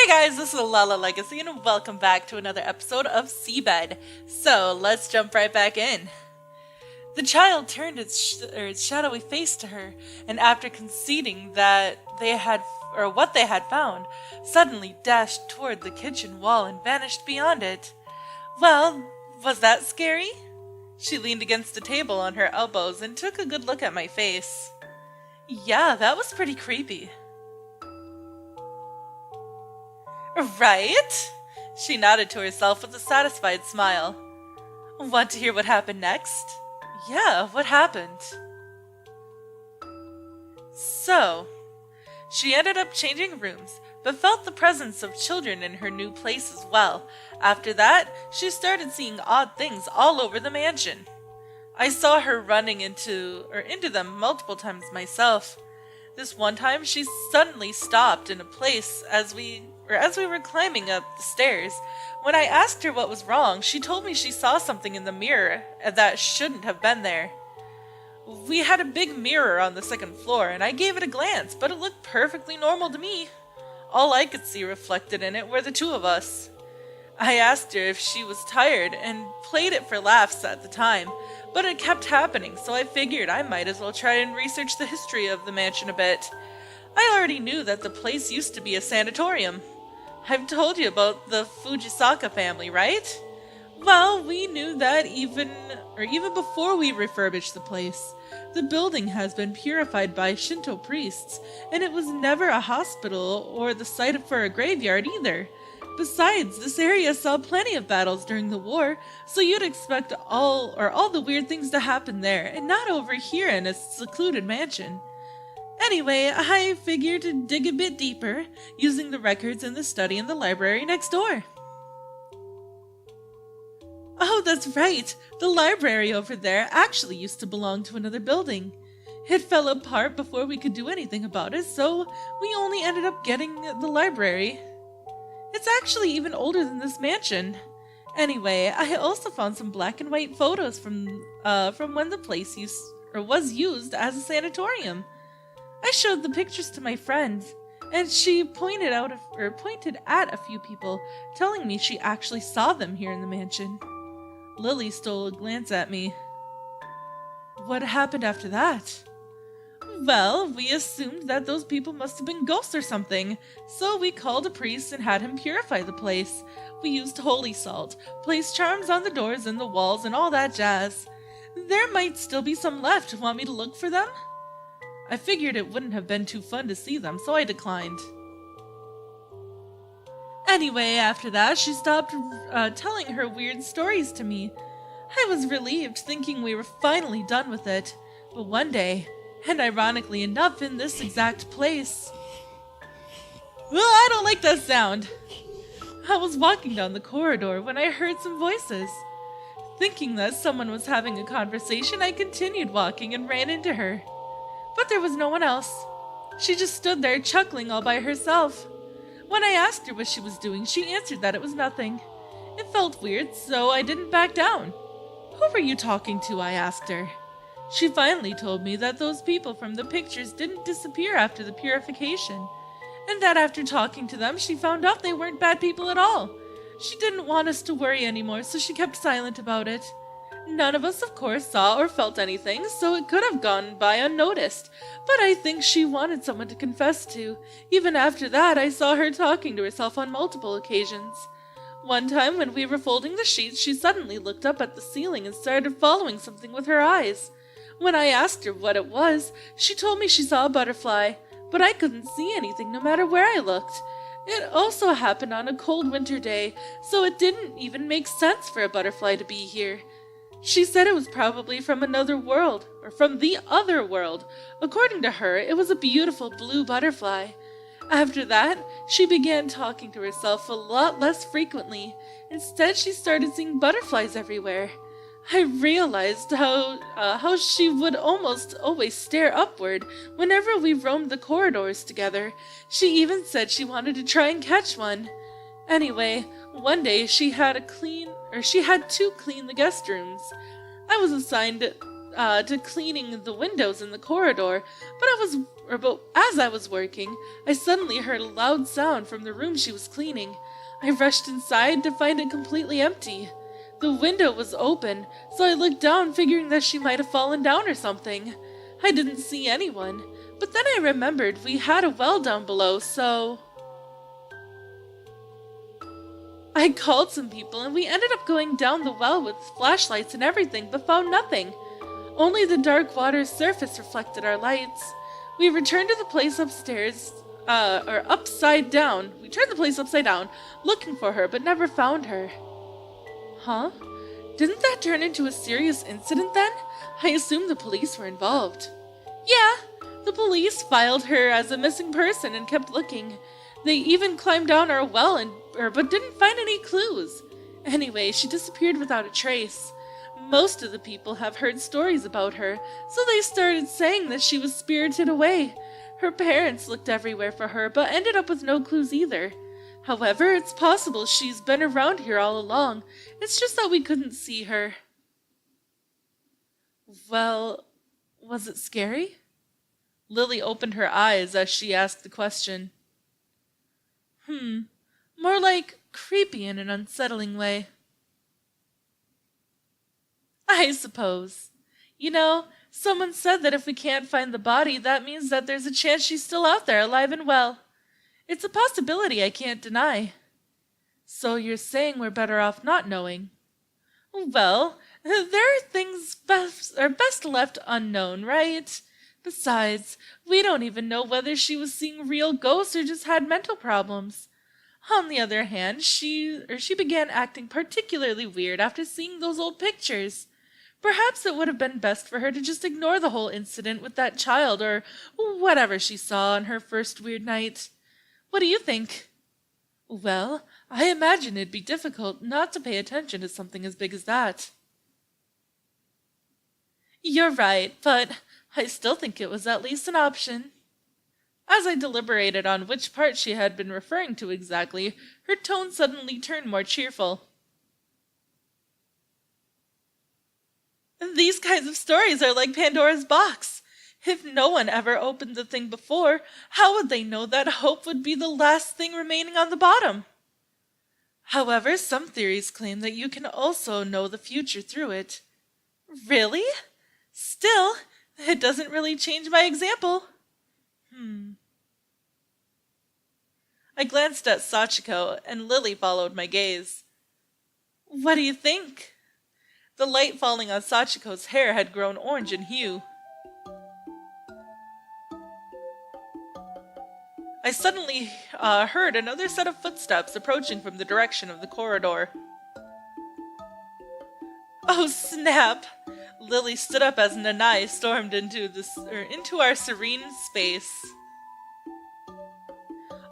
Hey guys, this is Lala Legacy and welcome back to another episode of SeaBed. So let's jump right back in. The child turned its shadowy face to her, and after conceding that what they had found, suddenly dashed toward the kitchen wall and vanished beyond it. Well, was that scary? She leaned against the table on her elbows and took a good look at my face. Yeah, that was pretty creepy. Right? She nodded to herself with a satisfied smile. Want to hear what happened next? Yeah, what happened? So, she ended up changing rooms, but felt the presence of children in her new place as well. After that, she started seeing odd things all over the mansion. I saw her running into them multiple times myself. This one time, she suddenly stopped in a place as we were climbing up the stairs. When I asked her what was wrong, she told me she saw something in the mirror that shouldn't have been there. We had a big mirror on the second floor, and I gave it a glance, but it looked perfectly normal to me. All I could see reflected in it were the two of us. I asked her if she was tired and played it for laughs at the time, but it kept happening, so I figured I might as well try and research the history of the mansion a bit. I already knew that the place used to be a sanatorium. I've told you about the Fujisaka family, right? Well, we knew that even before we refurbished the place. The building has been purified by Shinto priests, and it was never a hospital or the site for a graveyard either. Besides, this area saw plenty of battles during the war, so you'd expect all the weird things to happen there, and not over here in a secluded mansion. Anyway, I figured to dig a bit deeper, using the records in the study in the library next door. Oh, that's right! The library over there actually used to belong to another building. It fell apart before we could do anything about it, so we only ended up getting the library. It's actually even older than this mansion. Anyway, I also found some black and white photos from when the place was used as a sanatorium. I showed the pictures to my friend, and she pointed at a few people, telling me she actually saw them here in the mansion. Lily stole a glance at me. What happened after that? Well, we assumed that those people must have been ghosts or something, so we called a priest and had him purify the place. We used holy salt, placed charms on the doors and the walls and all that jazz. There might still be some left. Want me to look for them? I figured it wouldn't have been too fun to see them, so I declined. Anyway, after that, she stopped telling her weird stories to me. I was relieved, thinking we were finally done with it. But one day, and ironically enough in this exact place... Well, I don't like that sound. I was walking down the corridor when I heard some voices. Thinking that someone was having a conversation, I continued walking and ran into her. But there was no one else. She just stood there chuckling all by herself. When I asked her what she was doing, she answered that it was nothing. It felt weird, so I didn't back down. Who were you talking to? I asked her. She finally told me that those people from the pictures didn't disappear after the purification, and that after talking to them, she found out they weren't bad people at all. She didn't want us to worry anymore, so she kept silent about it. None of us, of course, saw or felt anything, so it could have gone by unnoticed, but I think she wanted someone to confess to. Even after that, I saw her talking to herself on multiple occasions. One time, when we were folding the sheets, she suddenly looked up at the ceiling and started following something with her eyes. When I asked her what it was, she told me she saw a butterfly, but I couldn't see anything no matter where I looked. It also happened on a cold winter day, so it didn't even make sense for a butterfly to be here. She said it was probably from another world, or from the other world. According to her, it was a beautiful blue butterfly. After that, she began talking to herself a lot less frequently. Instead, she started seeing butterflies everywhere. I realized how she would almost always stare upward whenever we roamed the corridors together. She even said she wanted to try and catch one. Anyway, one day she had to clean the guest rooms. I was assigned to cleaning the windows in the corridor, but I was But as I was working, I suddenly heard a loud sound from the room she was cleaning. I rushed inside to find it completely empty. The window was open, so I looked down figuring that she might have fallen down or something. I didn't see anyone, but then I remembered we had a well down below, so I called some people and we ended up going down the well with flashlights and everything, but found nothing. Only the dark water's surface reflected our lights. We returned to the place upstairs, or upside down. We turned the place upside down, looking for her, but never found her. Huh? Didn't that turn into a serious incident then? I assumed the police were involved. Yeah, the police filed her as a missing person and kept looking. They even climbed down our well but didn't find any clues. Anyway, she disappeared without a trace. Most of the people have heard stories about her, so they started saying that she was spirited away. Her parents looked everywhere for her, but ended up with no clues either. However, it's possible she's been around here all along. It's just that we couldn't see her. Well, was it scary? Lily opened her eyes as she asked the question. More like creepy in an unsettling way. I suppose. You know, someone said that if we can't find the body, that means that there's a chance she's still out there, alive and well. It's a possibility I can't deny. So you're saying we're better off not knowing? Well, there are things best left unknown, right? Besides, we don't even know whether she was seeing real ghosts or just had mental problems. On the other hand, she began acting particularly weird after seeing those old pictures. Perhaps it would have been best for her to just ignore the whole incident with that child or whatever she saw on her first weird night. What do you think? Well, I imagine it'd be difficult not to pay attention to something as big as that. You're right, but I still think it was at least an option. As I deliberated on which part she had been referring to exactly, her tone suddenly turned more cheerful. These kinds of stories are like Pandora's box. If no one ever opened the thing before, how would they know that hope would be the last thing remaining on the bottom? However, some theories claim that you can also know the future through it. Really? Still, it doesn't really change my example. I glanced at Sachiko, and Lily followed my gaze. What do you think? The light falling on Sachiko's hair had grown orange in hue. I suddenly heard another set of footsteps approaching from the direction of the corridor. Oh, snap! Lily stood up as Nanai stormed into our serene space.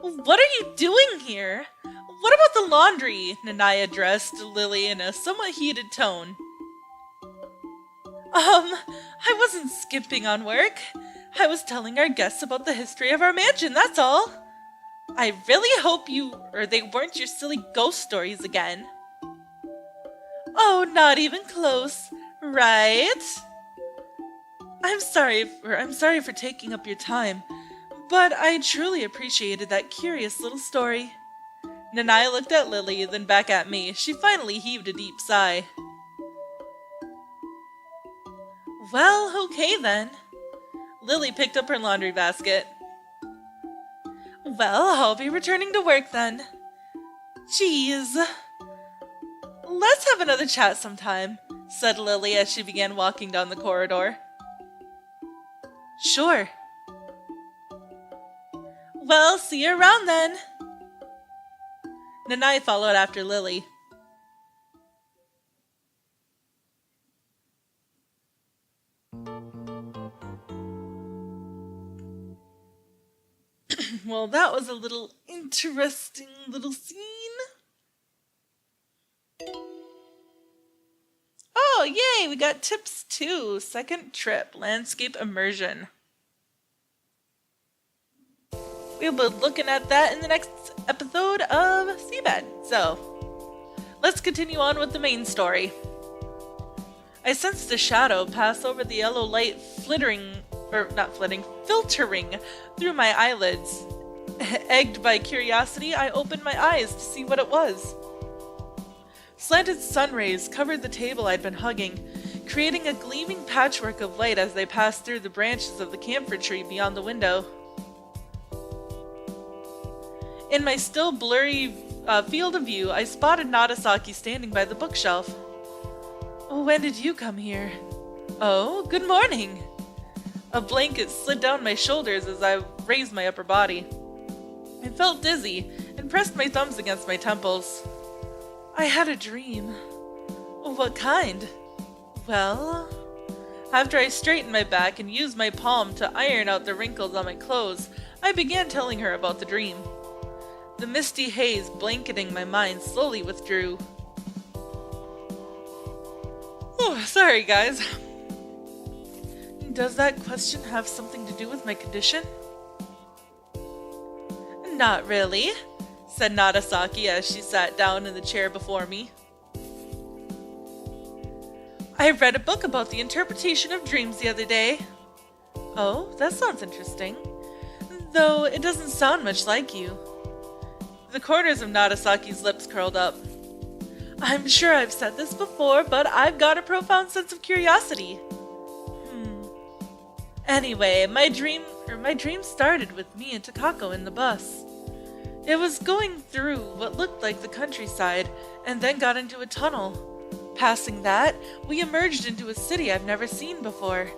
What are you doing here? What about the laundry? Nanai addressed Lily in a somewhat heated tone. I wasn't skimping on work. I was telling our guests about the history of our mansion, that's all. I really hope they weren't your silly ghost stories again. Oh, not even close, right? I'm sorry for taking up your time, but I truly appreciated that curious little story. Nanai looked at Lily, then back at me. She finally heaved a deep sigh. Well, okay then. Lily picked up her laundry basket. Well, I'll be returning to work then. Jeez. Let's have another chat sometime, said Lily as she began walking down the corridor. Sure. Well, see you around then. Nanai followed after Lily. Well, that was a little interesting little scene. Oh, yay! We got tips 2. Second trip, landscape immersion. We'll be looking at that in the next episode of SeaBed. So, let's continue on with the main story. I sensed a shadow pass over the yellow light or not flitting, filtering through my eyelids. Egged by curiosity, I opened my eyes to see what it was. Slanted sun rays covered the table I'd been hugging, creating a gleaming patchwork of light as they passed through the branches of the camphor tree beyond the window. In my still blurry field of view, I spotted Nagasaki standing by the bookshelf. "When did you come here?" "Oh, good morning." A blanket slid down my shoulders as I raised my upper body. I felt dizzy and pressed my thumbs against my temples. "I had a dream." "What kind?" "Well..." After I straightened my back and used my palm to iron out the wrinkles on my clothes, I began telling her about the dream. The misty haze blanketing my mind slowly withdrew. Oh, sorry guys. Does that question have something to do with my condition? "Not really," said Nagasaki as she sat down in the chair before me. "I read a book about the interpretation of dreams the other day." "Oh, that sounds interesting. Though it doesn't sound much like you." The corners of Nagasaki's lips curled up. "I'm sure I've said this before, but I've got a profound sense of curiosity." Anyway, my dream started with me and Takako in the bus. It was going through what looked like the countryside, and then got into a tunnel. Passing that, we emerged into a city I've never seen before.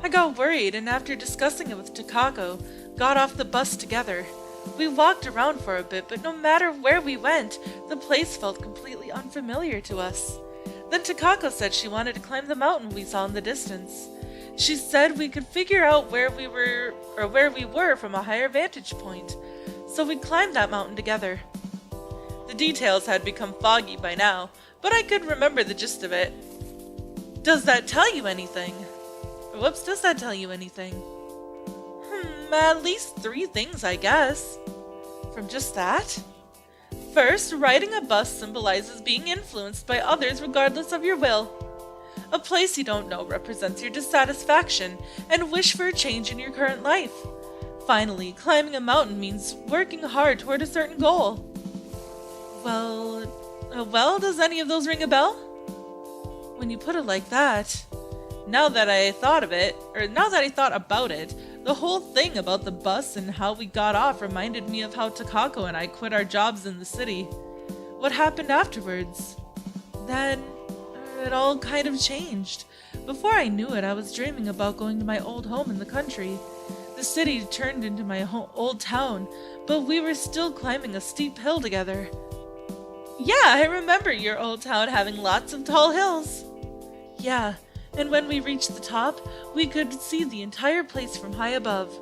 I got worried, and after discussing it with Takako, got off the bus together. We walked around for a bit, but no matter where we went, the place felt completely unfamiliar to us. Then Takako said she wanted to climb the mountain we saw in the distance. She said we could figure out where we were from a higher vantage point, so we climbed that mountain together. The details had become foggy by now, but I could remember the gist of it. Does that tell you anything? Does that tell you anything? At least 3 things, I guess. From just that? First, riding a bus symbolizes being influenced by others regardless of your will. A place you don't know represents your dissatisfaction and wish for a change in your current life. Finally, climbing a mountain means working hard toward a certain goal. Well, does any of those ring a bell? When you put it like that, now that I thought about it, the whole thing about the bus and how we got off reminded me of how Takako and I quit our jobs in the city. What happened afterwards? Then, it all kind of changed. Before I knew it, I was dreaming about going to my old home in the country. The city turned into my old town, but we were still climbing a steep hill together. Yeah, I remember your old town having lots of tall hills. Yeah. And when we reached the top, we could see the entire place from high above.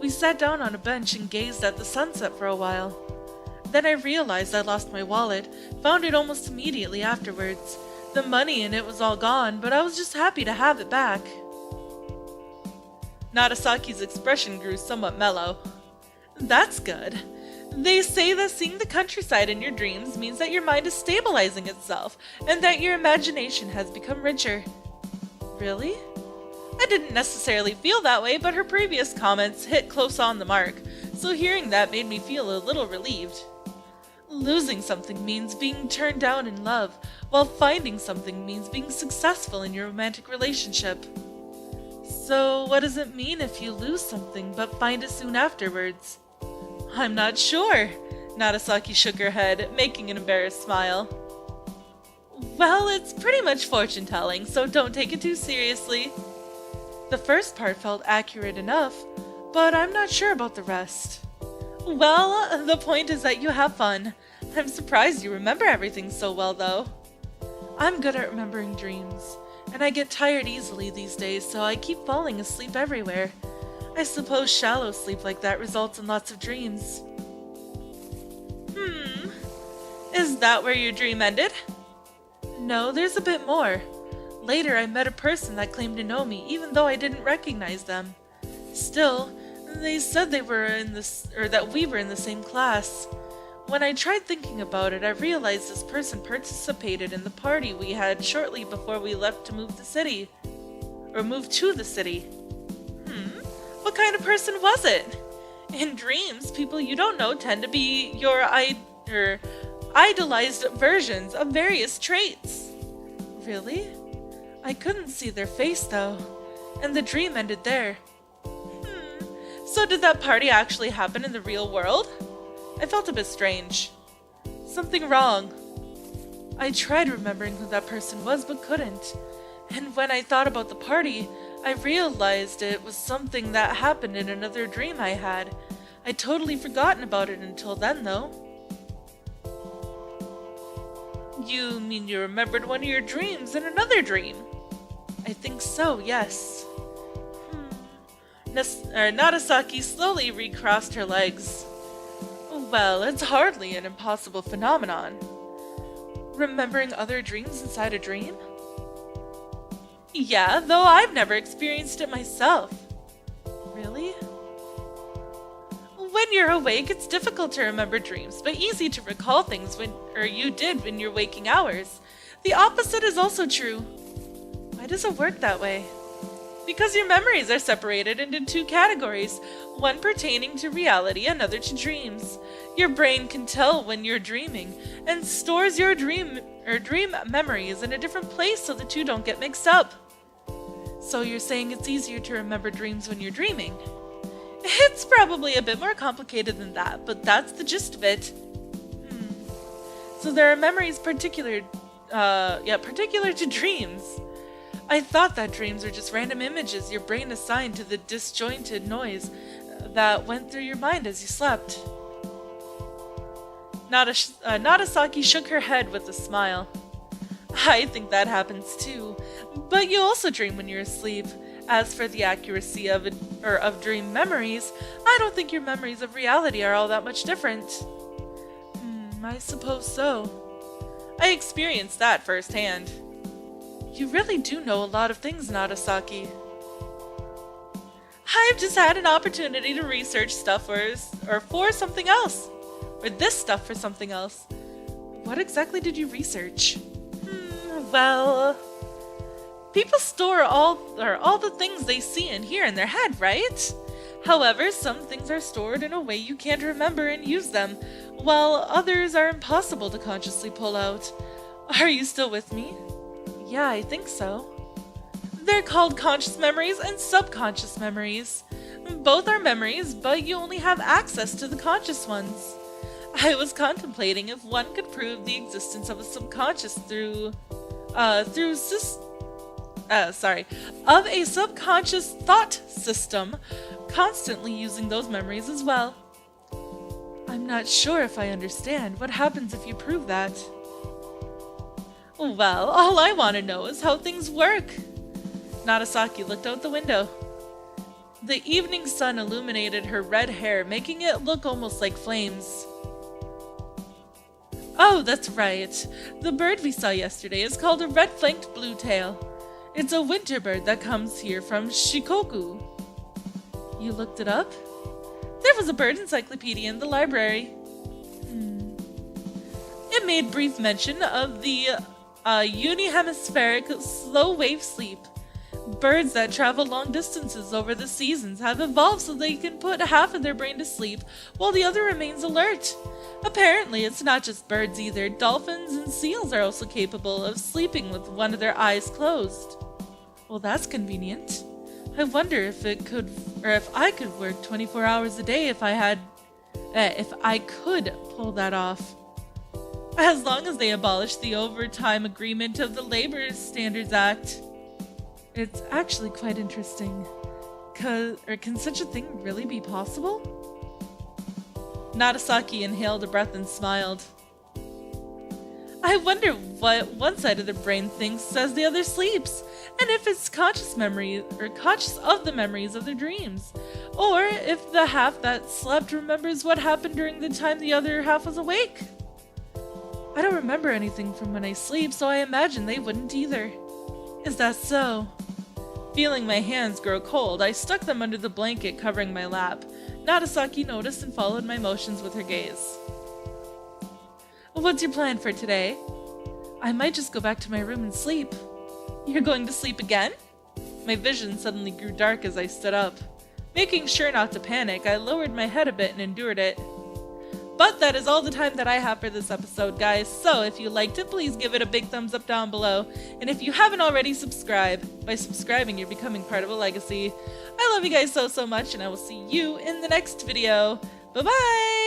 We sat down on a bench and gazed at the sunset for a while. Then I realized I lost my wallet, found it almost immediately afterwards. The money in it was all gone, but I was just happy to have it back. Nagasaki's expression grew somewhat mellow. That's good. They say that seeing the countryside in your dreams means that your mind is stabilizing itself, and that your imagination has become richer. Really? I didn't necessarily feel that way, but her previous comments hit close on the mark, so hearing that made me feel a little relieved. Losing something means being turned down in love, while finding something means being successful in your romantic relationship. So what does it mean if you lose something but find it soon afterwards? I'm not sure. Nagasaki shook her head, making an embarrassed smile. Well, it's pretty much fortune-telling, so don't take it too seriously. The first part felt accurate enough, but I'm not sure about the rest. Well, the point is that you have fun. I'm surprised you remember everything so well, though. I'm good at remembering dreams, and I get tired easily these days, so I keep falling asleep everywhere. I suppose shallow sleep like that results in lots of dreams. Is that where your dream ended? No, there's a bit more. Later, I met a person that claimed to know me, even though I didn't recognize them. Still, they said that we were in the same class. When I tried thinking about it, I realized this person participated in the party we had shortly before we left to move to the city. What kind of person was it? In dreams, people you don't know tend to be your idolized versions of various traits. Really? I couldn't see their face though, and the dream ended there. So did that party actually happen in the real world? I felt a bit strange. Something wrong. I tried remembering who that person was but couldn't. And when I thought about the party, I realized it was something that happened in another dream I had. I'd totally forgotten about it until then though. You mean you remembered one of your dreams in another dream? I think so, yes. Nagasaki slowly recrossed her legs. Well, it's hardly an impossible phenomenon. Remembering other dreams inside a dream? Yeah, though I've never experienced it myself. Really? When you're awake, it's difficult to remember dreams, but easy to recall things you did in your waking hours. The opposite is also true. Why does it work that way? Because your memories are separated into two categories, one pertaining to reality, another to dreams. Your brain can tell when you're dreaming, and stores your dream memories in a different place so the two don't get mixed up. So you're saying it's easier to remember dreams when you're dreaming? It's probably a bit more complicated than that, but that's the gist of it. So there are memories particular to dreams. I thought that dreams are just random images your brain assigned to the disjointed noise that went through your mind as you slept. Nagasaki shook her head with a smile. I think that happens too, but you also dream when you're asleep. As for the accuracy of dream memories, I don't think your memories of reality are all that much different. I suppose so. I experienced that firsthand. You really do know a lot of things, Nagasaki. I've just had an opportunity to research stuff for something else. Or this stuff for something else. What exactly did you research? Well, people store all the things they see and hear in their head, right? However, some things are stored in a way you can't remember and use them, while others are impossible to consciously pull out. Are you still with me? Yeah, I think so. They're called conscious memories and subconscious memories. Both are memories, but you only have access to the conscious ones. I was contemplating if one could prove the existence of a subconscious of a subconscious thought system, constantly using those memories as well. I'm not sure if I understand. What happens if you prove that? Well, all I want to know is how things work. Nagasaki looked out the window. The evening sun illuminated her red hair, making it look almost like flames. Oh, that's right. The bird we saw yesterday is called a red-flanked bluetail. It's a winter bird that comes here from Shikoku. You looked it up? There was a bird encyclopedia in the library. It made brief mention of the unihemispheric slow-wave sleep. Birds that travel long distances over the seasons have evolved so they can put half of their brain to sleep while the other remains alert. Apparently, it's not just birds either. Dolphins and seals are also capable of sleeping with one of their eyes closed. Well, that's convenient. I wonder if I could work 24 hours a day if I could pull that off. As long as they abolish the overtime agreement of the Labor Standards Act. It's actually quite interesting. Can such a thing really be possible? Nagasaki inhaled a breath and smiled. I wonder what one side of the brain thinks as the other sleeps, and if it's conscious of the memories of their dreams, or if the half that slept remembers what happened during the time the other half was awake. I don't remember anything from when I sleep, so I imagine they wouldn't either. Is that so? Feeling my hands grow cold, I stuck them under the blanket covering my lap. Nagasaki noticed and followed my motions with her gaze. What's your plan for today? I might just go back to my room and sleep. You're going to sleep again? My vision suddenly grew dark as I stood up. Making sure not to panic, I lowered my head a bit and endured it. But that is all the time that I have for this episode, guys. So if you liked it, please give it a big thumbs up down below. And if you haven't already, subscribe. By subscribing, you're becoming part of a legacy. I love you guys so much, and I will see you in the next video. Bye-bye!